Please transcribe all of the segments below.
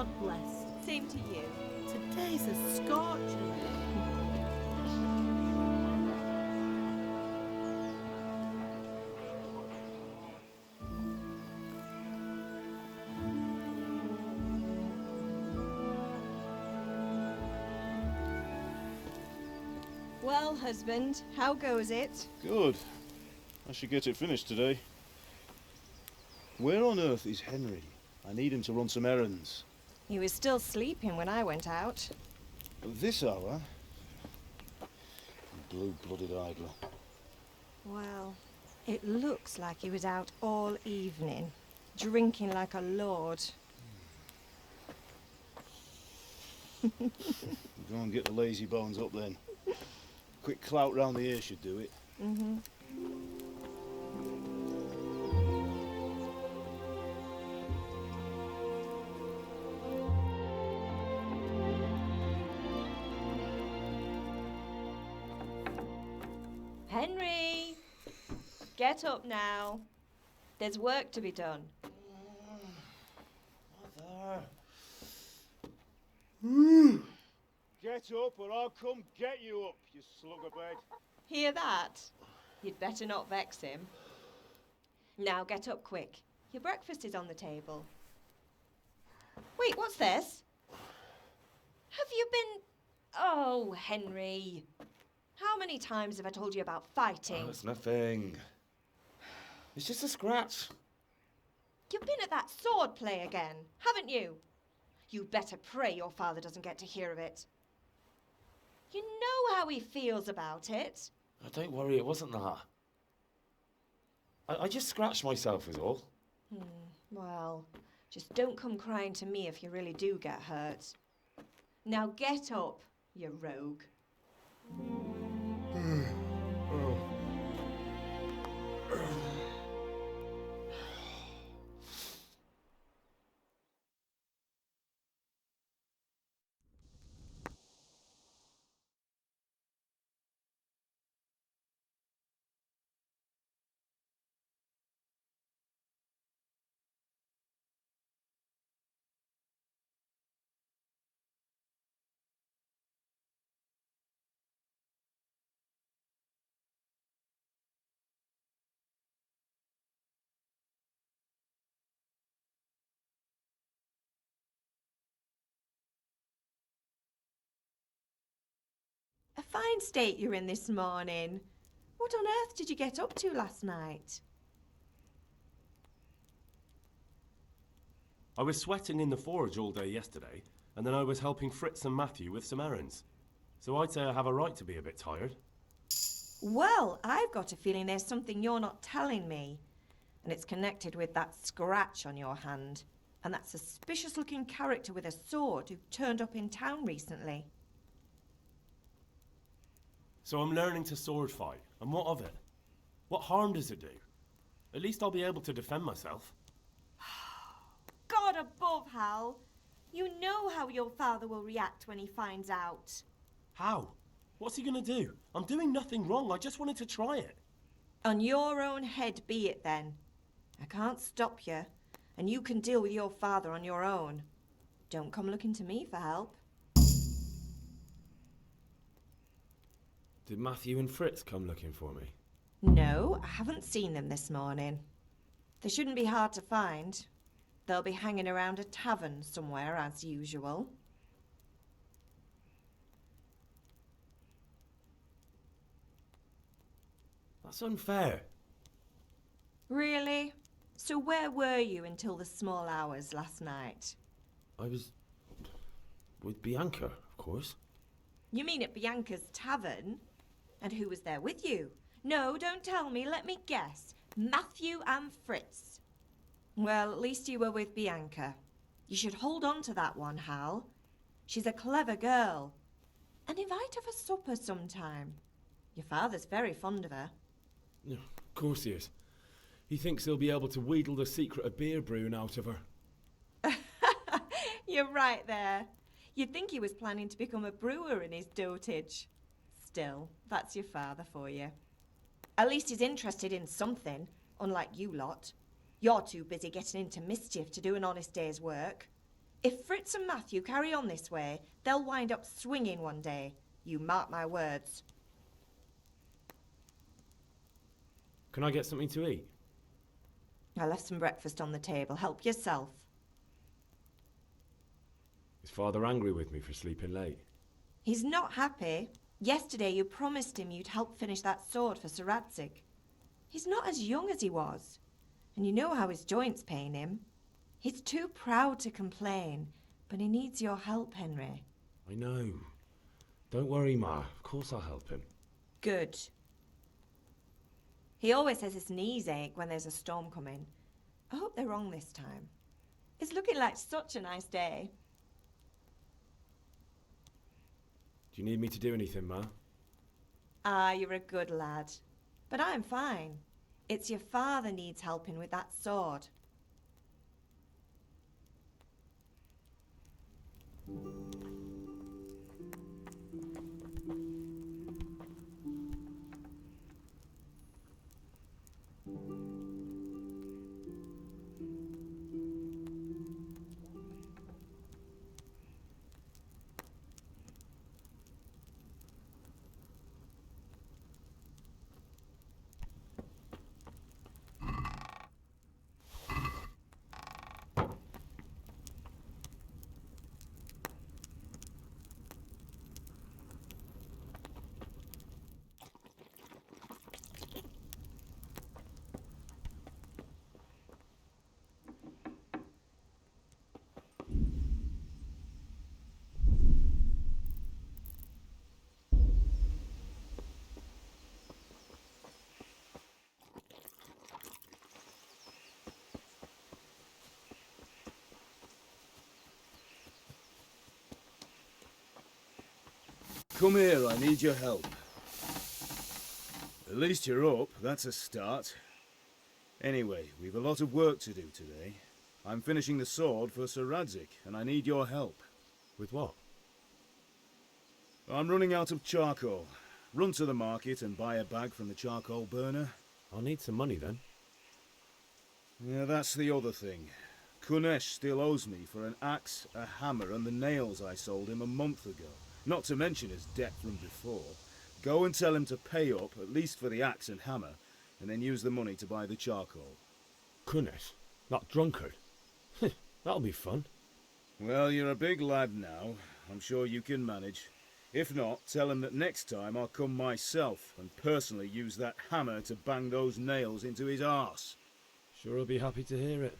God bless. Same to you. Today's a scorcher. Well, husband, how goes it? Good. I should get it finished today. Where on earth is Henry? I need him to run some errands. He was still sleeping when I went out. At this hour? Blue-blooded idler. Well, it looks like he was out all evening, drinking like a lord. Go and get the lazy bones up then. Quick clout round the ear should do it. Mm-hmm. Henry! Get up now. There's work to be done. Mother. Get up or I'll come get you up, you slugabed. Hear that? You'd better not vex him. Now get up quick. Your breakfast is on the table. Wait, what's this? Have you been... Oh, Henry. How many times have I told you about fighting? Oh, it's nothing. It's just a scratch. You've been at that sword play again, haven't you? You better pray your father doesn't get to hear of it. You know how he feels about it. Oh, don't worry, it wasn't that. I just scratched myself is all. Well, just don't come crying to me if you really do get hurt. Now get up, you rogue. A fine state you're in this morning. What on earth did you get up to last night? I was sweating in the forge all day yesterday, and then I was helping Fritz and Matthew with some errands. So I'd say I have a right to be a bit tired. Well, I've got a feeling there's something you're not telling me. And it's connected with that scratch on your hand. And that suspicious-looking character with a sword who turned up in town recently. So I'm learning to sword fight, and what of it? What harm does it do? At least I'll be able to defend myself. God above, Hal! You know how your father will react when he finds out. How? What's he gonna do? I'm doing nothing wrong, I just wanted to try it. On your own head be it then. I can't stop you, and you can deal with your father on your own. Don't come looking to me for help. Did Matthew and Fritz come looking for me? No, I haven't seen them this morning. They shouldn't be hard to find. They'll be hanging around a tavern somewhere as usual. That's unfair. Really? So where were you until the small hours last night? I was with Bianca, of course. You mean at Bianca's tavern? And who was there with you? No, don't tell me, let me guess. Matthew and Fritz. Well, at least you were with Bianca. You should hold on to that one, Hal. She's a clever girl. And invite her for supper sometime. Your father's very fond of her. Yeah, of course he is. He thinks he'll be able to wheedle the secret of beer brewing out of her. You're right there. You'd think he was planning to become a brewer in his dotage. Still, that's your father for you. At least he's interested in something, unlike you lot. You're too busy getting into mischief to do an honest day's work. If Fritz and Matthew carry on this way, they'll wind up swinging one day. You mark my words. Can I get something to eat? I left some breakfast on the table. Help yourself. Is Father angry with me for sleeping late? He's not happy. Yesterday you promised him you'd help finish that sword for Sir Radzig. He's not as young as he was. And you know how his joints pain him. He's too proud to complain, but he needs your help, Henry. I know. Don't worry, Ma. Of course I'll help him. Good. He always says his knees ache when there's a storm coming. I hope they're wrong this time. It's looking like such a nice day. Do you need me to do anything, Ma? Ah, you're a good lad. But I'm fine. It's your father needs helping with that sword. Come here, I need your help. At least you're up, that's a start. Anyway, we've a lot of work to do today. I'm finishing the sword for Sir Radzig, and I need your help. With what? I'm running out of charcoal. Run to the market and buy a bag from the charcoal burner. I'll need some money then. Yeah, that's the other thing. Kunesh still owes me for an axe, a hammer, and the nails I sold him a month ago. Not to mention his debt from before. Go and tell him to pay up, at least for the axe and hammer, and then use the money to buy the charcoal. Kunesh? That drunkard? That'll be fun. Well, you're a big lad now. I'm sure you can manage. If not, tell him that next time I'll come myself and personally use that hammer to bang those nails into his arse. Sure he'll be happy to hear it.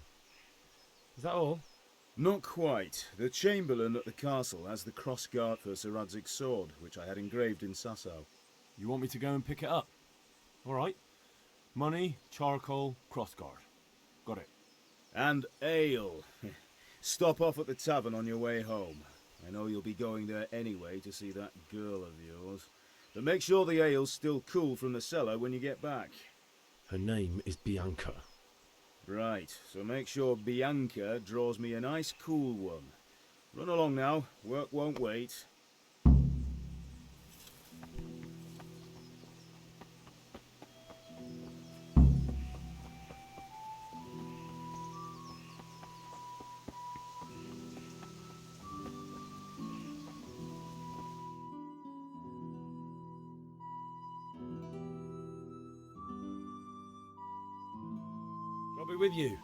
Is that all? Not quite. The Chamberlain at the castle has the crossguard for Sir Radzig's sword, which I had engraved in Sasau. You want me to go and pick it up? All right. Money, charcoal, crossguard. Got it. And ale. Stop off at the tavern on your way home. I know you'll be going there anyway to see that girl of yours. But make sure the ale's still cool from the cellar when you get back. Her name is Bianca. Right, so make sure Bianca draws me a nice cool one. Run along now, work won't wait. I'll be with you.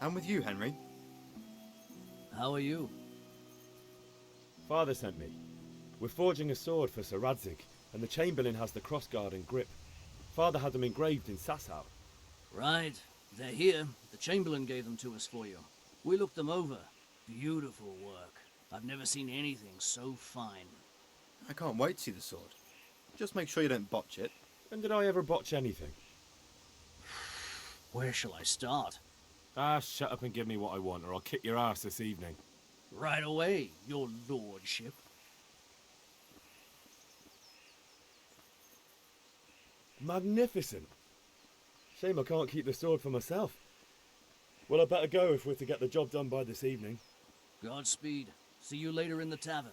I'm with you, Henry. How are you? Father sent me. We're forging a sword for Sir Radzig, and the Chamberlain has the crossguard and grip. Father had them engraved in Sasau. Right. They're here. The Chamberlain gave them to us for you. We looked them over. Beautiful work. I've never seen anything so fine. I can't wait to see the sword. Just make sure you don't botch it. When did I ever botch anything? Where shall I start? Ah, shut up and give me what I want, or I'll kick your ass this evening. Right away, your lordship. Magnificent. Shame I can't keep the sword for myself. Well, I better go if we're to get the job done by this evening. Godspeed. See you later in the tavern.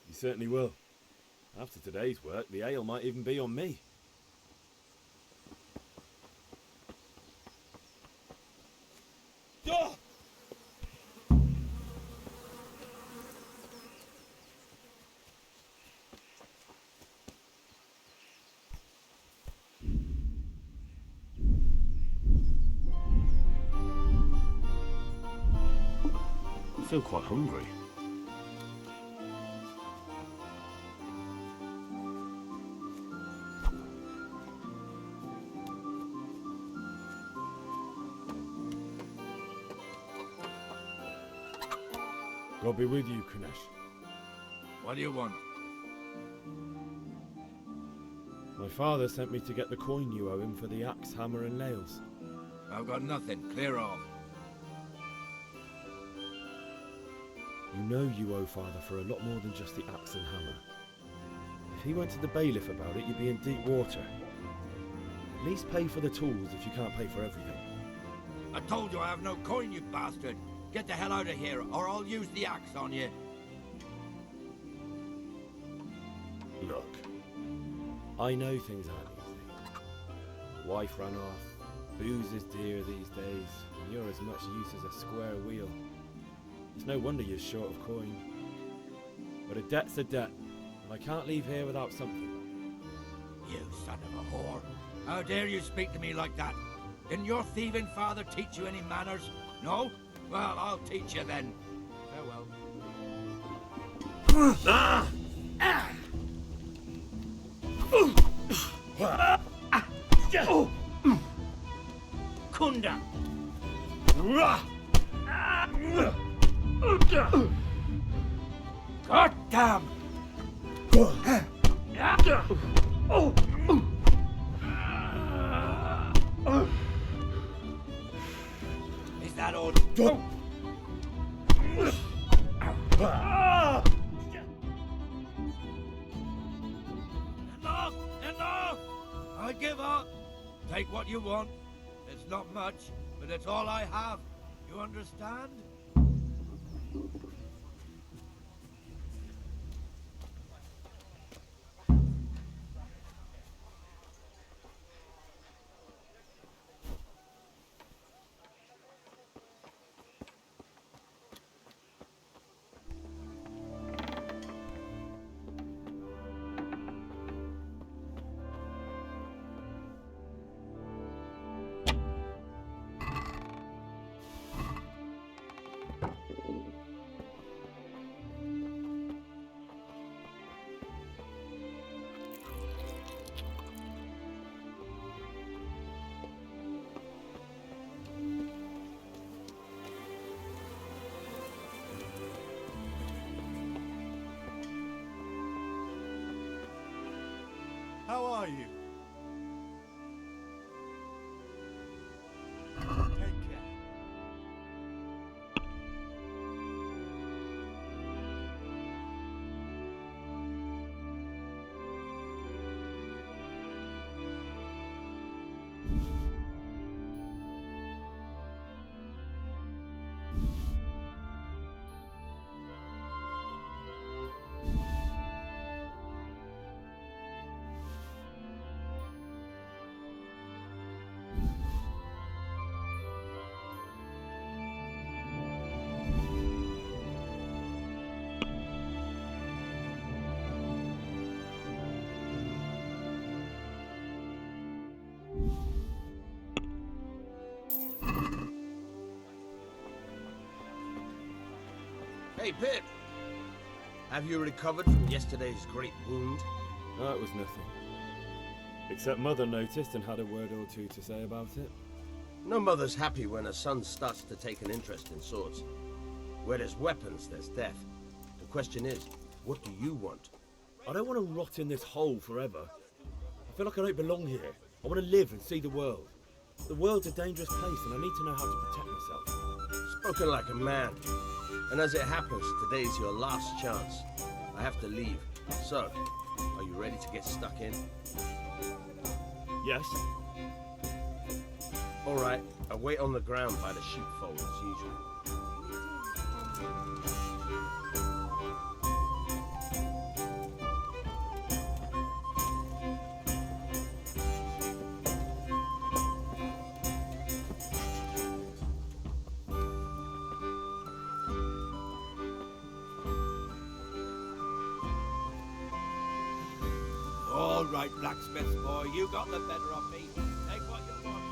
You certainly will. After today's work, the ale might even be on me. feel quite hungry. God be with you, Kunesh. What do you want? My father sent me to get the coin you owe him for the axe, hammer and nails. I've got nothing. Clear off. You know you owe father for a lot more than just the axe and hammer. If he went to the bailiff about it, you'd be in deep water. At least pay for the tools if you can't pay for everything. I told you I have no coin, you bastard. Get the hell out of here, or I'll use the axe on you. Look, I know things aren't easy. Wife ran off, booze is dear these days, and you're as much use as a square wheel. It's no wonder you're short of coin. But a debt's a debt, and I can't leave here without something. You son of a whore. How dare you speak to me like that? Didn't your thieving father teach you any manners? No? Well, I'll teach you then. Farewell. Kunda! God damn! Is that all? Enough! Enough! I give up. Take what you want. It's not much, but it's all I have. You understand? How are you? Take care. Hey, Pip! Have you recovered from yesterday's great wound? No, it was nothing. Except Mother noticed and had a word or two to say about it. No mother's happy when her son starts to take an interest in swords. Where there's weapons, there's death. The question is, what do you want? I don't want to rot in this hole forever. I feel like I don't belong here. I want to live and see the world. The world's a dangerous place and I need to know how to protect myself. Spoken like a man. And as it happens, today's your last chance. I have to leave. So, are you ready to get stuck in? Yes? All right, I'll wait on the ground by the sheepfold as usual. All right, blacksmith boy, you got the better of me. Take what you want.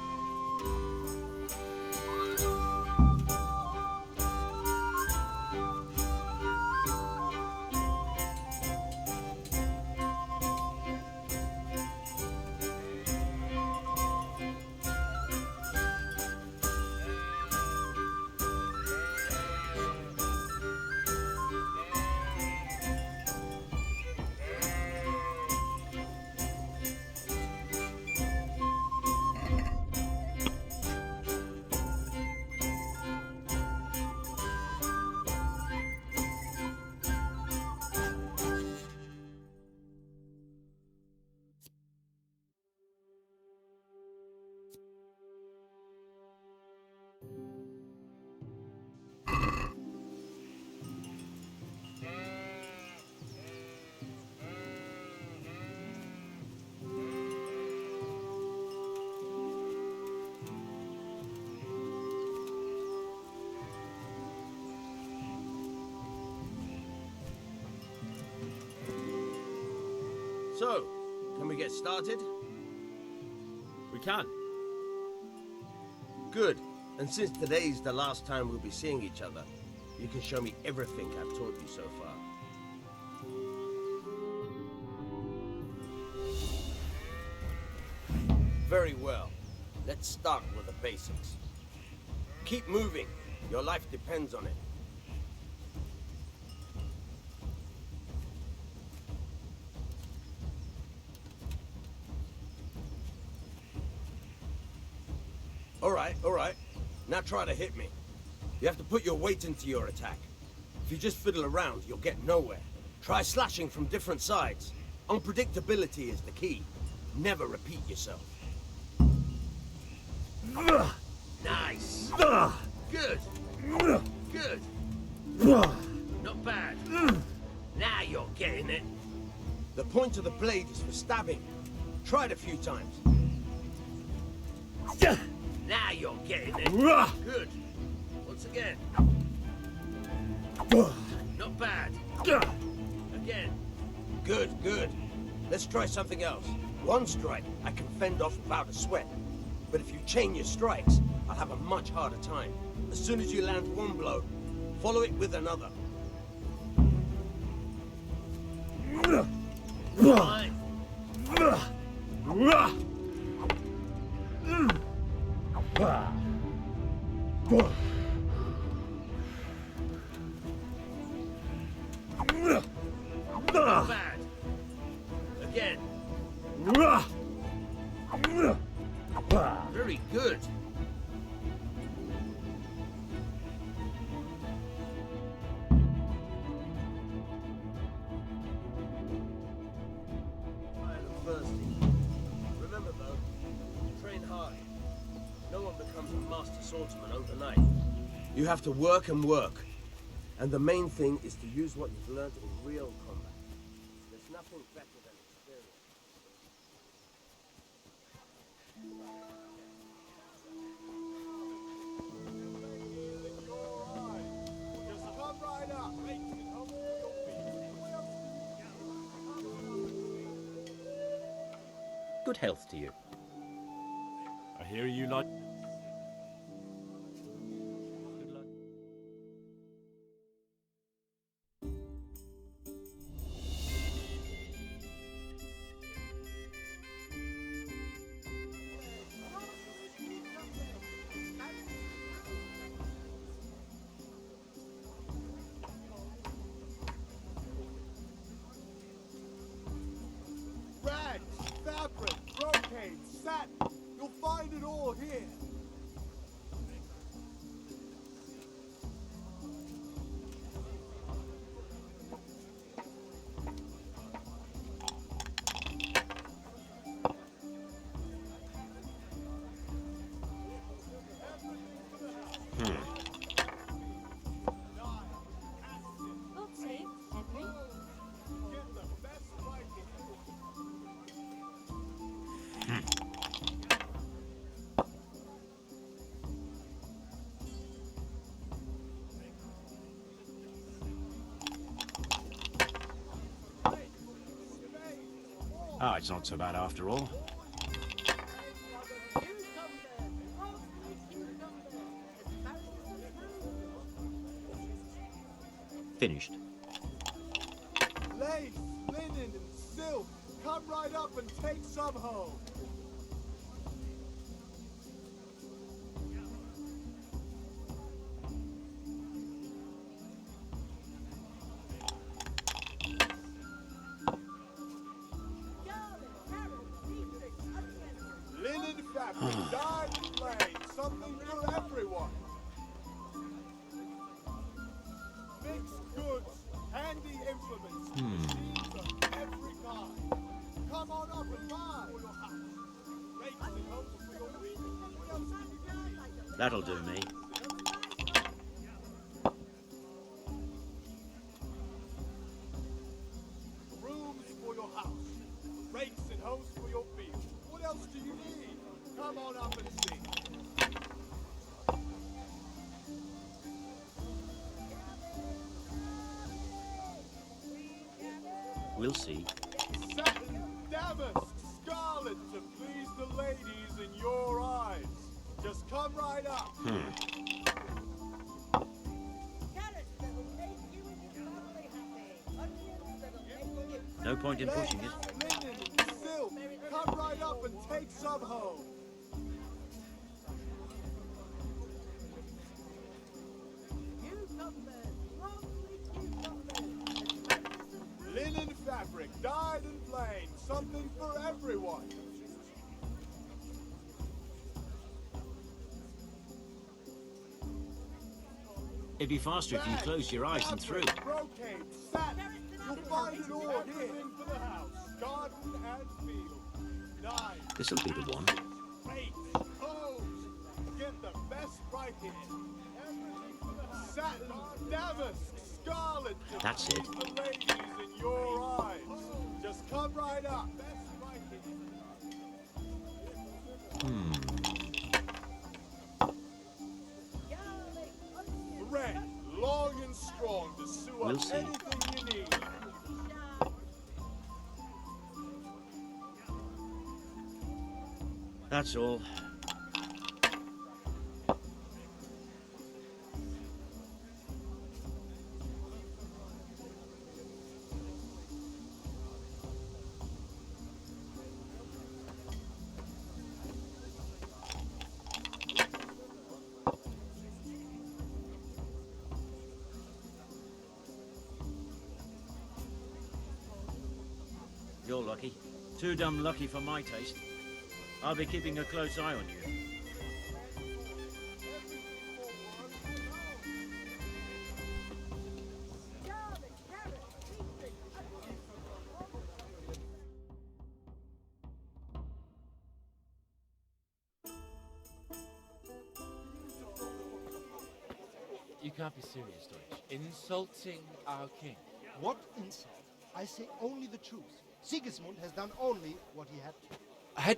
So, can we get started? We can. Good. And since today's the last time we'll be seeing each other, you can show me everything I've taught you so far. Very well. Let's start with the basics. Keep moving. Your life depends on it. All right. Now try to hit me. You have to put your weight into your attack. If you just fiddle around, you'll get nowhere. Try slashing from different sides. Unpredictability is the key. Never repeat yourself. Nice. Good. Good. Not bad. Now you're getting it. The point of the blade is for stabbing. Try it a few times. Now you're getting it. Good. Once again. Not bad. Again. Good. Let's try something else. One strike, I can fend off without a sweat. But if you chain your strikes, I'll have a much harder time. As soon as you land one blow, follow it with another. Fine. Not bad. Again. Very good. Tired and thirsty. Remember though, train hard. No one becomes a master swordsman overnight. You have to work and work. And the main thing is to use what you've learned in real combat. There's nothing better than experience. Good health to you. I hear you like... Good luck. Rags, fabric, brocade, satin. You'll find it all here. Not safe, Henry. Get the best Viking. Ah, it's not so bad after all. Finished. Lace, linen, and silk. Come right up and take some home. Linen fabric, dyed and blade, something for everyone. Mixed goods, handy implements, machines of every kind. Come on up and buy for your house. Rates and hopes for your week. What else do you need? That'll do me. Rooms for your house. Rakes and hoes for your field. What else do you need? Come on up and see. We'll see. Satin, point in pushing it. Linen and silk. Come right up and take some home. Linen fabric, dyed and plain, something for everyone. It'd be faster if you closed your eyes and threw. Brocade, satin, you'll find it all here. Everything for the house, garden and field. Knives, This'll be the one. plates, hose. Get the best right here. Everything for the house. Satin, damask, scarlet. to That's it. please the ladies in your eyes. Just come right up. Best right here. Thread, long and strong to sew We'll up see. anything you need. That's all. You're lucky. Too damn lucky for my taste. I'll be keeping a close eye on you. You can't be serious, Deutsch. Insulting our king. What insult? I say only the truth. Sigismund has done only what he had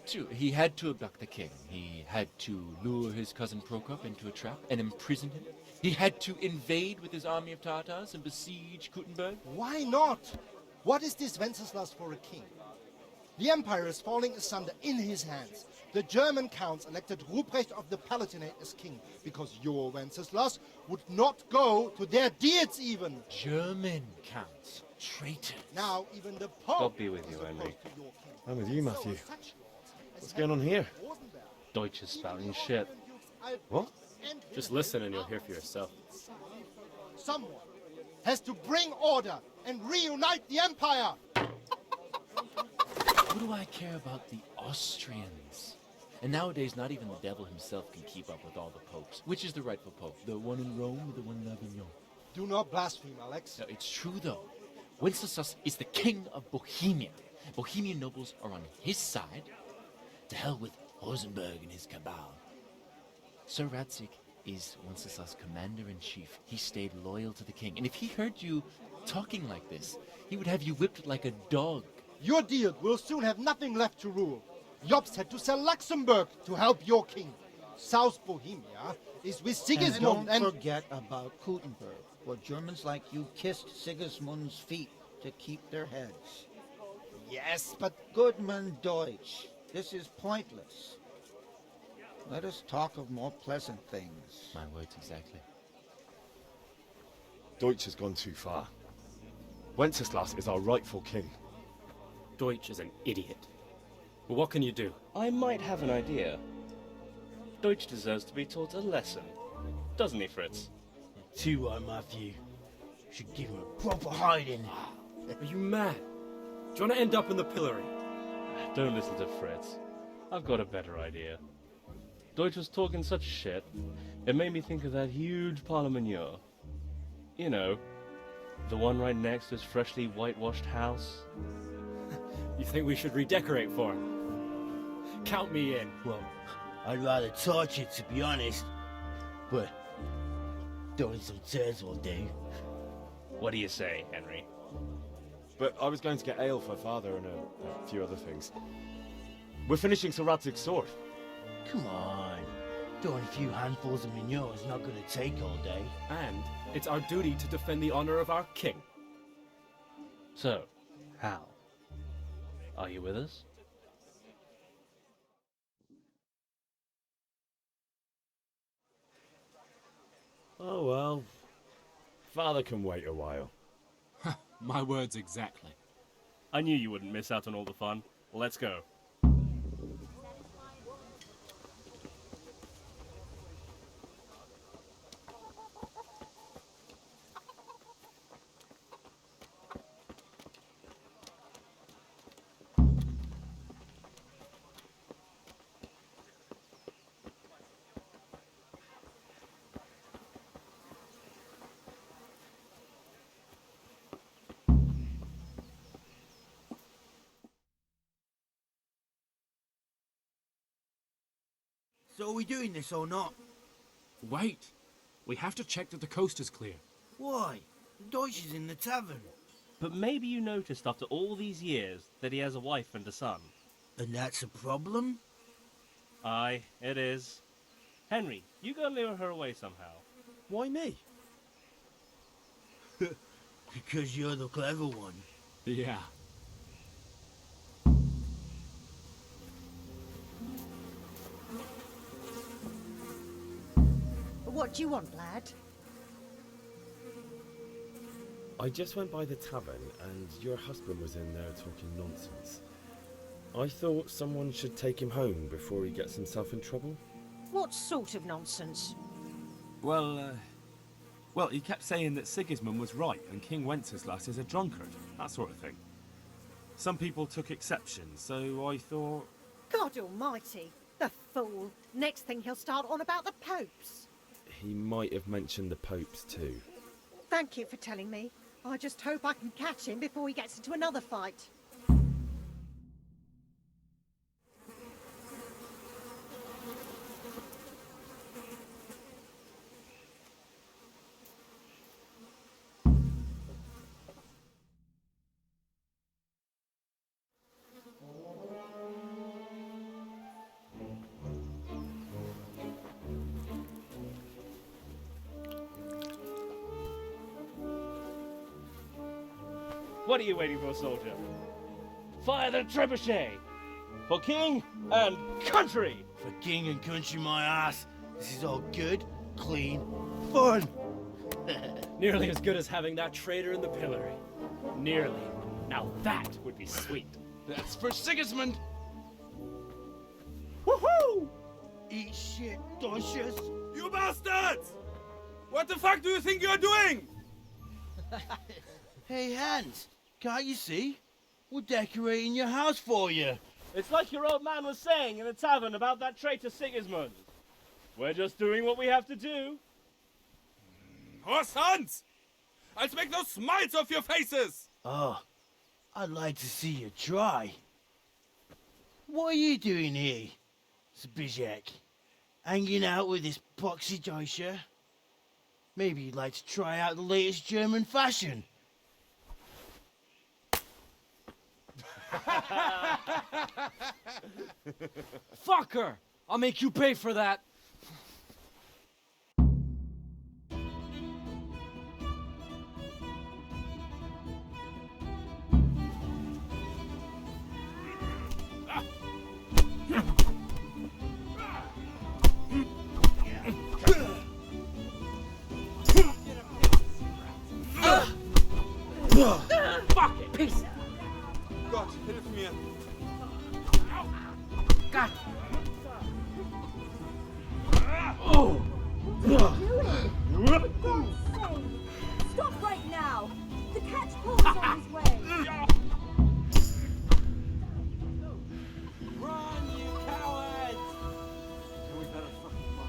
to. He had to abduct the king. He had to lure his cousin Prokop into a trap and imprison him. He had to invade with his army of Tatars and besiege Kuttenberg. Why not? What is this Wenceslas for a king? The empire is falling asunder in his hands. The German counts elected Ruprecht of the Palatinate as king because your Wenceslas would not go to their deeds even. German counts. Traitors. Now even the Pope God be with you, is Henry. opposed to your king. I'm with you, Matthew. So such lords as What's going on here? Rosenberg, Deutsch is spouting shit. What? Just listen and you'll hear for yourself. Someone has to bring order and reunite the empire. What do I care about the Austrians? And nowadays, not even the devil himself can keep up with all the popes. Which is the rightful pope? The one in Rome or the one in Avignon? Do not blaspheme, Alex. No, it's true, though. Wenceslas is the king of Bohemia. Bohemian nobles are on his side. To hell with Rosenberg and his cabal. Sir Radzik is Wenceslas' commander-in-chief. He stayed loyal to the king. And if he heard you talking like this, he would have you whipped like a dog. Your deal will soon have nothing left to rule. Jobst had to sell Luxembourg to help your king. South Bohemia is with Sigismund And don't forget about Kuttenberg, where Germans like you kissed Sigismund's feet to keep their heads. Yes, but Goodman Deutsch, this is pointless. Let us talk of more pleasant things. My words exactly. Deutsch has gone too far. Wenceslas is our rightful king. Deutsch is an idiot. But what can you do? I might have an idea. Deutsch deserves to be taught a lesson. Doesn't he, Fritz? Too right, Matthew. Should give him a proper hiding. Are you mad? Do you want to end up in the pillory? Don't listen to Fritz. I've got a better idea. Deutsch was talking such shit, it made me think of that huge parliament. You know, the one right next to his freshly whitewashed house. You think we should redecorate for him? Count me in. Well, I'd rather torch it, to be honest. But throwing some tears will do. What do you say, Henry? But I was going to get ale for father and a few other things. We're finishing Sir Radzig's sword. Come on. Throwing a few handfuls of manure is not going to take all day. And it's our duty to defend the honor of our king. So, Hal, are you with us? Oh well. Father can wait a while. My words exactly. I knew you wouldn't miss out on all the fun. Let's go. So are we doing this or not? Wait. We have to check that the coast is clear. Why? Deutsch is in the tavern. But maybe you noticed after all these years that he has a wife and a son. And that's a problem? Aye, it is. Henry, you go lure her away somehow. Why me? Because you're the clever one. Yeah. What do you want, lad? I just went by the tavern and your husband was in there talking nonsense. I thought someone should take him home before he gets himself in trouble. What sort of nonsense? Well, he kept saying that Sigismund was right and King Wenceslas is a drunkard, that sort of thing. Some people took exception, so I thought... God almighty, the fool. Next thing he'll start on about the popes. He might have mentioned the popes too. Thank you for telling me. I just hope I can catch him before he gets into another fight. What are you waiting for, soldier? Fire the trebuchet! For king and country! For king and country, my ass. This is all good, clean, fun. Nearly as good as having that traitor in the pillory. Nearly. Now that would be sweet. That's for Sigismund. Woohoo! Eat shit, Docious. You bastards! What the fuck do you think you're doing? Hey, Hans, can't you see? We're decorating your house for you. It's like your old man was saying in the tavern about that traitor Sigismund. We're just doing what we have to do. Horse Hans! I'll make those smiles off your faces! Oh, I'd like to see you try. What are you doing here, Zbigniew? Hanging out with this poxy Deutscher? Maybe you'd like to try out the latest German fashion. Fuck her! I'll make you pay for that! Fuck it! Peace! Gott, hilf mir! God! Oh! What are you doing? For God's sake! Stop right now! The catchpole's on his way! Run, you cowards! We better fucking run.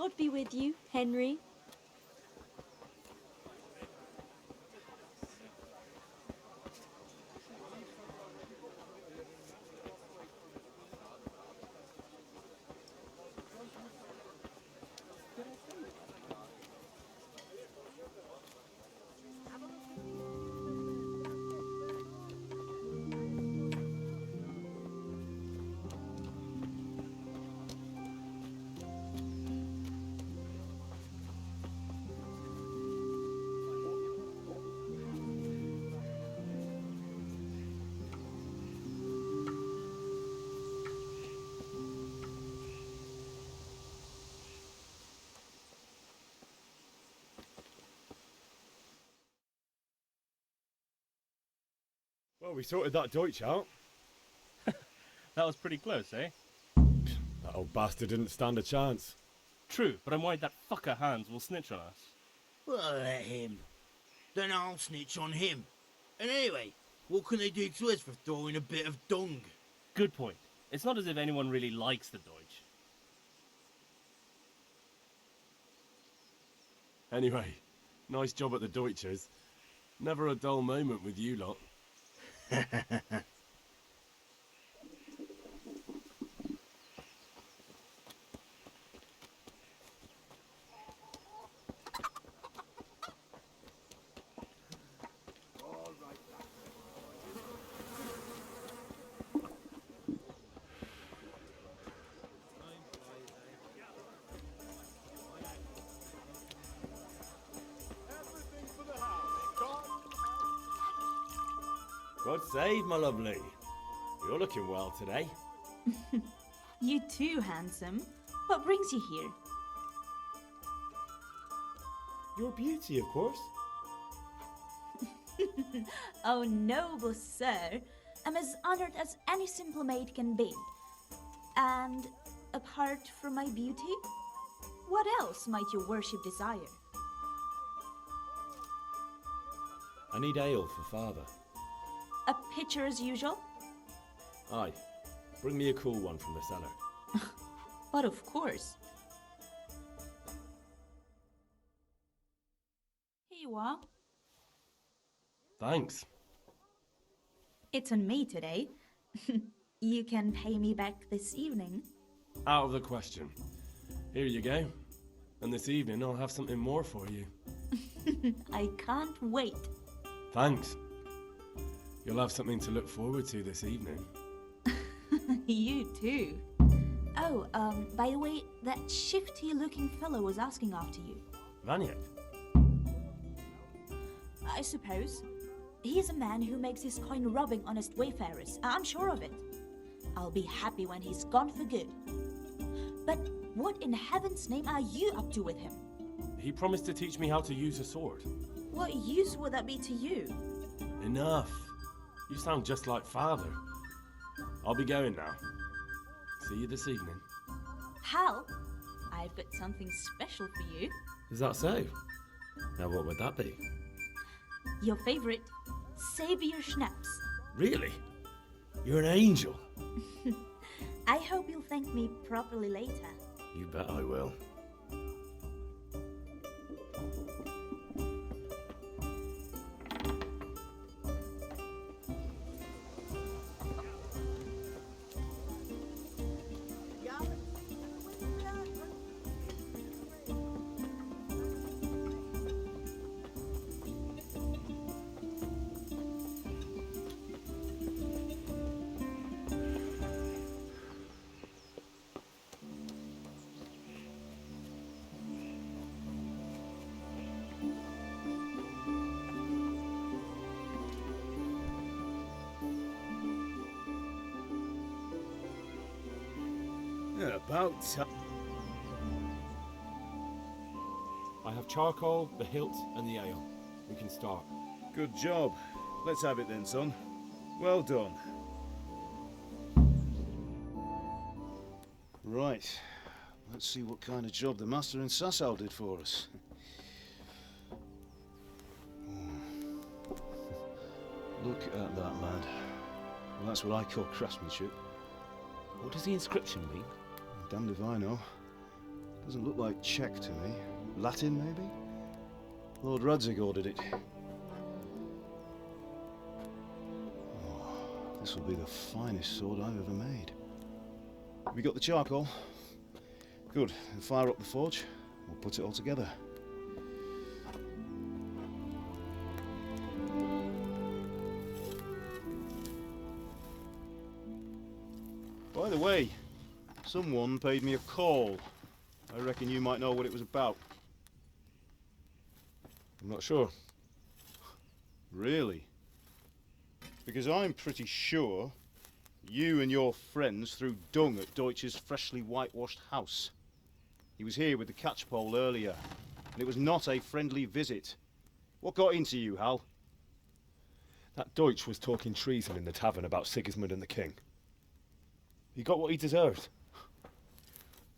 God be with you, Henry. Well, we sorted that Deutsch out. That was pretty close, eh? That old bastard didn't stand a chance. True, but I'm worried that fucker Hans will snitch on us. Well, let him. Then I'll snitch on him. And anyway, what can they do to us for throwing a bit of dung? Good point. It's not as if anyone really likes the Deutsch. Anyway, nice job at the Deutschers. Never a dull moment with you lot. God save, my lovely. You're looking well today. You too, handsome. What brings you here? Your beauty, of course. Oh, noble sir. I'm as honored as any simple maid can be. And apart from my beauty, what else might your worship desire? I need ale for father. A pitcher as usual? Aye. Bring me a cool one from the cellar. But of course. Here you are. Thanks. It's on me today. You can pay me back this evening. Out of the question. Here you go. And this evening I'll have something more for you. I can't wait. Thanks. You'll have something to look forward to this evening. You too. Oh, by the way, that shifty-looking fellow was asking after you. Vaniak? I suppose. He's a man who makes his coin robbing honest wayfarers. I'm sure of it. I'll be happy when he's gone for good. But what in heaven's name are you up to with him? He promised to teach me how to use a sword. What use would that be to you? Enough. You sound just like father. I'll be going now. See you this evening. Hal, I've got something special for you. Is that so? Now what would that be? Your favorite, Savior Schnapps. Really? You're an angel. I hope you'll thank me properly later. You bet I will. About time. I have charcoal, the hilt, and the ale. We can start. Good job. Let's have it then, son. Well done. Right. Let's see what kind of job the master in Sasau did for us. Look at that, lad. Well, that's what I call craftsmanship. What does the inscription mean? Damned if I know. Doesn't look like Czech to me. Latin, maybe? Lord Radzig ordered it. Oh, this will be the finest sword I've ever made. Have you got the charcoal? Good. Then fire up the forge. We'll put it all together. By the way, someone paid me a call. I reckon you might know what it was about. I'm not sure. Really? Because I'm pretty sure you and your friends threw dung at Deutsch's freshly whitewashed house. He was here with the catchpole earlier, and it was not a friendly visit. What got into you, Hal? That Deutsch was talking treason in the tavern about Sigismund and the king. He got what he deserved.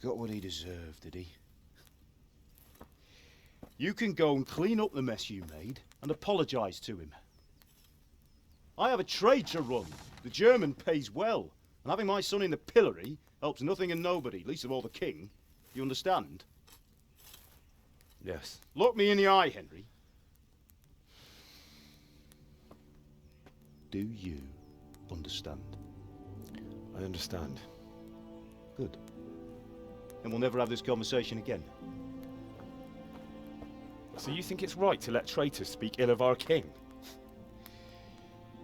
Got what he deserved, did he? You can go and clean up the mess you made and apologise to him. I have a trade to run. The German pays well, and having my son in the pillory helps nothing and nobody, least of all the king. You understand? Yes. Look me in the eye, Henry. Do you understand? I understand. Good. Then we'll never have this conversation again. So you think it's right to let traitors speak ill of our king?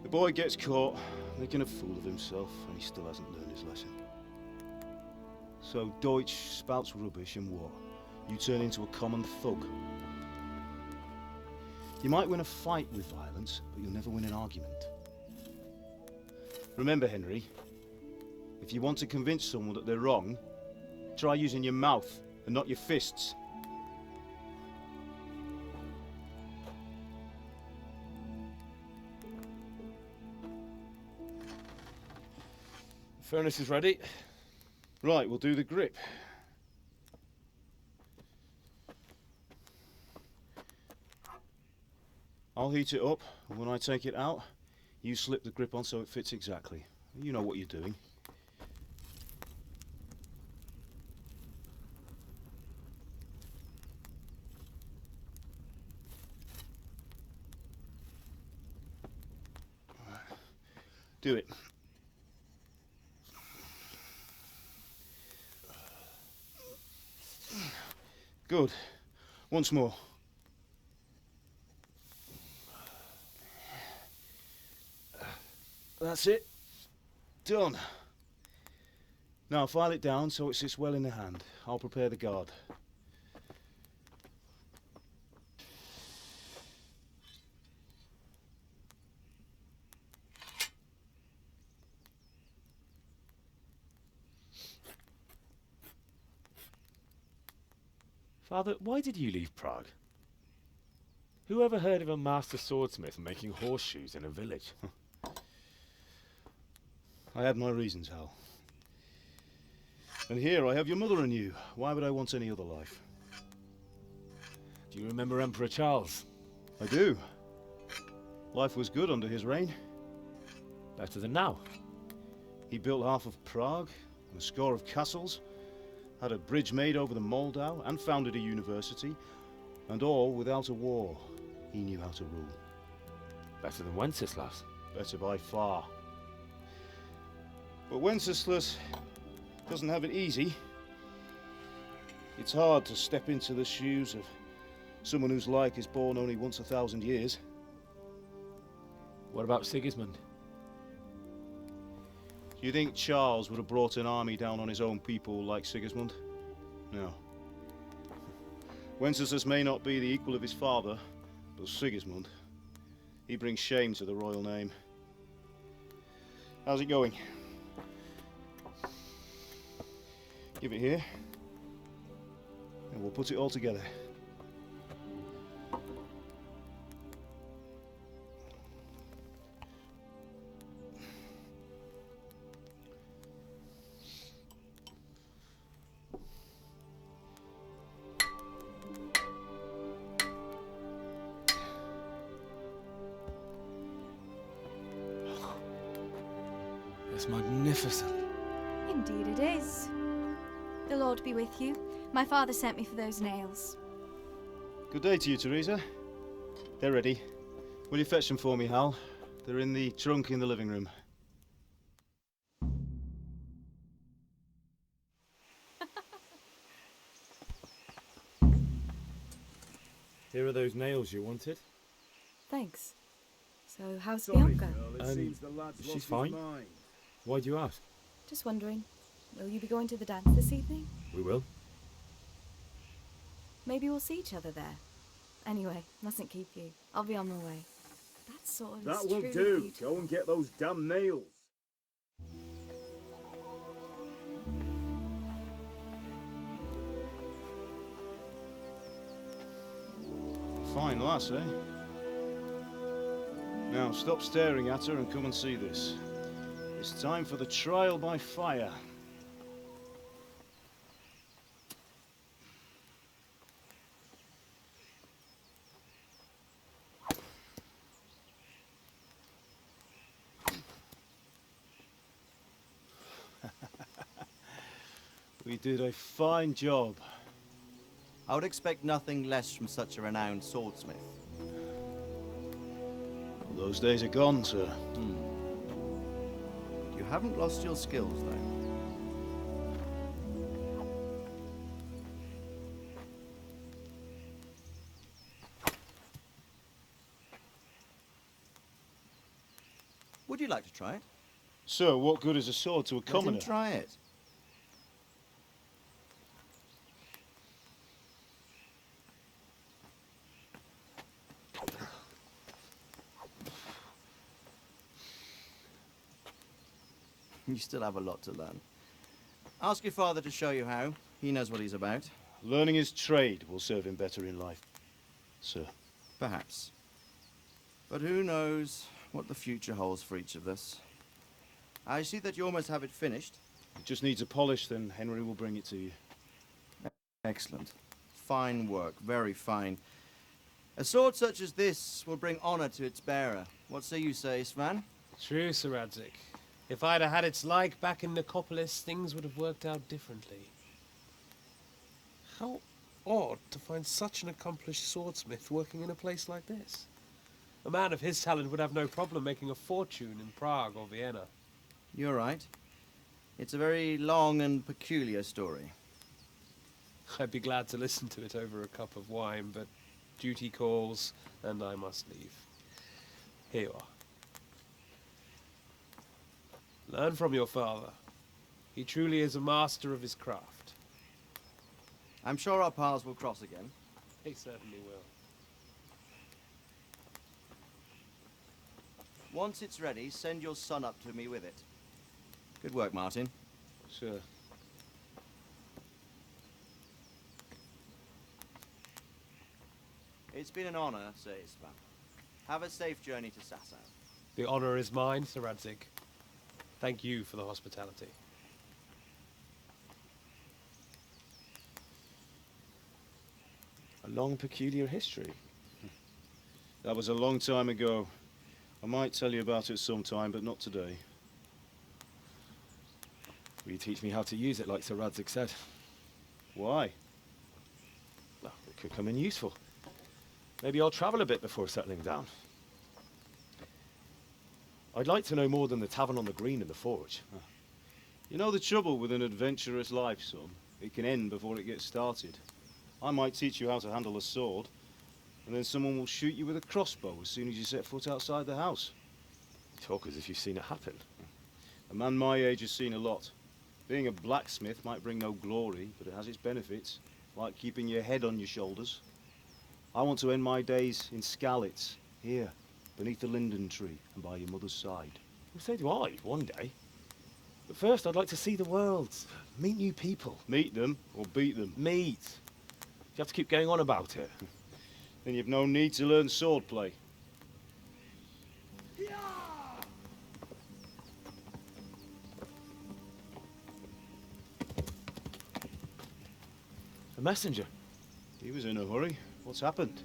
The boy gets caught, making a fool of himself, and he still hasn't learned his lesson. So Deutsch spouts rubbish, and what? You turn into a common thug. You might win a fight with violence, but you'll never win an argument. Remember, Henry, if you want to convince someone that they're wrong, try using your mouth and not your fists. The furnace is ready. Right, we'll do the grip. I'll heat it up, and when I take it out, you slip the grip on so it fits exactly. You know what you're doing. Do it. Good. Once more. That's it. Done. Now file it down so it sits well in the hand. I'll prepare the guard. Father, why did you leave Prague? Who ever heard of a master swordsmith making horseshoes in a village? I had my reasons, Hal. And here I have your mother and you. Why would I want any other life? Do you remember Emperor Charles? I do. Life was good under his reign. Better than now. He built half of Prague, and a score of castles, had a bridge made over the Moldau, and founded a university, and all without a war. He knew how to rule. Better than Wenceslas. Better by far. But Wenceslas doesn't have it easy. It's hard to step into the shoes of someone whose like is born only once 1,000 years. What about Sigismund? Do you think Charles would have brought an army down on his own people like Sigismund? No. Wenceslas may not be the equal of his father, but Sigismund, he brings shame to the royal name. How's it going? Give it here, and we'll put it all together. It's magnificent. Indeed it is. The Lord be with you. My father sent me for those nails. Good day to you, Teresa. They're ready. Will you fetch them for me, Hal? They're in the trunk in the living room. Here are those nails you wanted. Thanks. So, how's Sorry, Bianca? girl, it seems the lad's lost she's his fine. mind. Why do you ask? Just wondering, will you be going to the dance this evening? We will. Maybe we'll see each other there. Anyway, mustn't keep you. I'll be on my way. That sword That is will truly do. beautiful. Go and get those damn nails. Fine lass, eh? Now, stop staring at her and come and see this. It's time for the trial by fire. We did a fine job. I would expect nothing less from such a renowned swordsmith. Well, those days are gone, sir. You haven't lost your skills, though. Would you like to try it? Sir, what good is a sword to a commoner? Let him try it. You still have a lot to learn. Ask your father to show you how. He knows what he's about. Learning his trade will serve him better in life, sir. Perhaps. But who knows what the future holds for each of us. I see that you almost have it finished. It just needs a polish, then Henry will bring it to you. Excellent. Fine work, very fine. A sword such as this will bring honor to its bearer. What say you, Svan? True, Sir Radzik. If I'd have had its like back in Nicopolis, things would have worked out differently. How odd to find such an accomplished swordsmith working in a place like this. A man of his talent would have no problem making a fortune in Prague or Vienna. You're right. It's a very long and peculiar story. I'd be glad to listen to it over a cup of wine, but duty calls, and I must leave. Here you are. Learn from your father. He truly is a master of his craft. I'm sure our paths will cross again. He certainly will. Once it's ready, send your son up to me with it. Good work, Martin. Sir. It's been an honor, Sir Istvan. Have a safe journey to Sasau. The honor is mine, Sir Radzik. Thank you for the hospitality. A long, peculiar history. That was a long time ago. I might tell you about it sometime, but not today. Will you teach me how to use it, like Sir Radzik said? Why? Well, it could come in useful. Maybe I'll travel a bit before settling down. I'd like to know more than the tavern on the green and the forge. You know the trouble with an adventurous life, son? It can end before it gets started. I might teach you how to handle a sword, and then someone will shoot you with a crossbow as soon as you set foot outside the house. You talk as if you've seen it happen. A man my age has seen a lot. Being a blacksmith might bring no glory, but it has its benefits, like keeping your head on your shoulders. I want to end my days in Skalitz, here, beneath the linden tree and by your mother's side. Well, so do I, one day. But first, I'd like to see the world, meet new people. Meet them or beat them? Meet. You have to keep going on about it. Then you've no need to learn swordplay. A messenger. He was in a hurry. What's happened?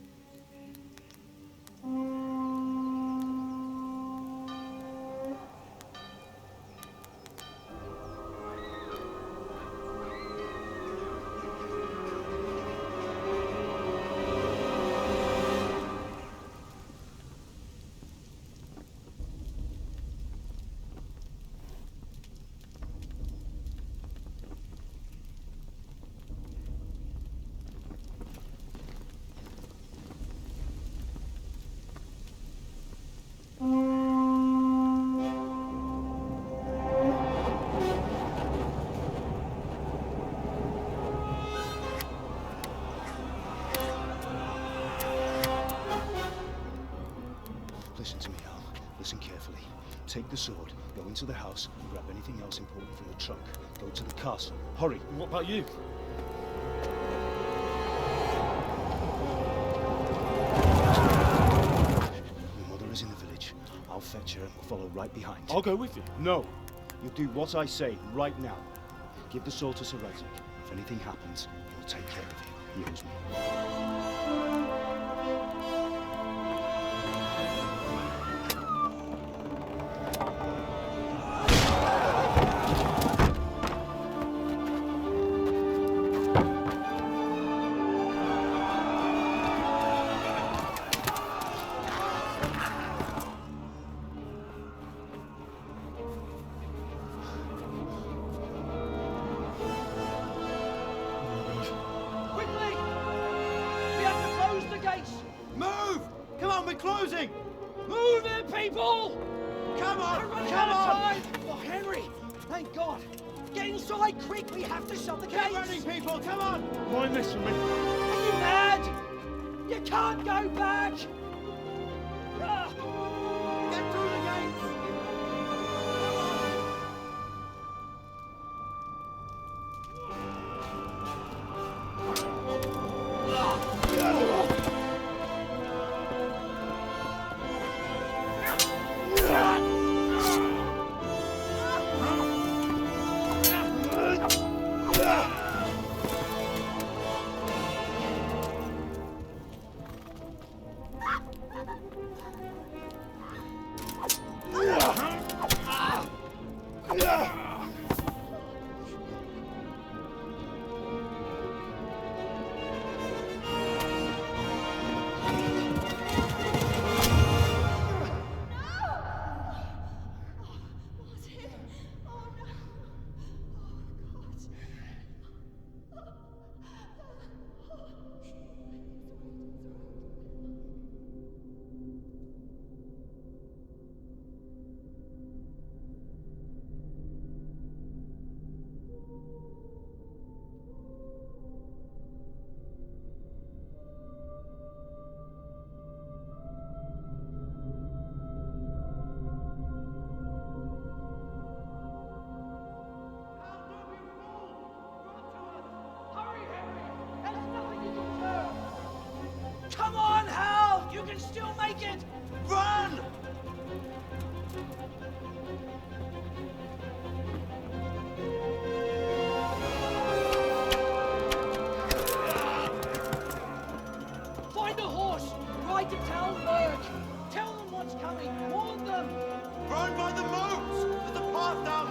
Listen carefully. Take the sword, go into the house, and grab anything else important from the trunk. Go to the castle. Hurry! What about you? Your mother is in the village. I'll fetch her and we'll follow right behind. I'll go with you. No! You'll do what I say right now. Give the sword to Sir Radzik. If anything happens, he'll take care of you. He owes me. Quickly! We have to close the gates! Move! Come on, we're closing! Move it, people! Come on! Come on! Oh, Henry! Thank God! Get inside quick! We have to shut the gates! Keep running, people! Come on! Mind this for me. Are you mad? You can't go back! Ah! Get through the gates! Come on, Hal! You can still make it! Run! Find a horse! Ride to Talmberg! Tell them what's coming! Warn them! Run by the moats! There's a path down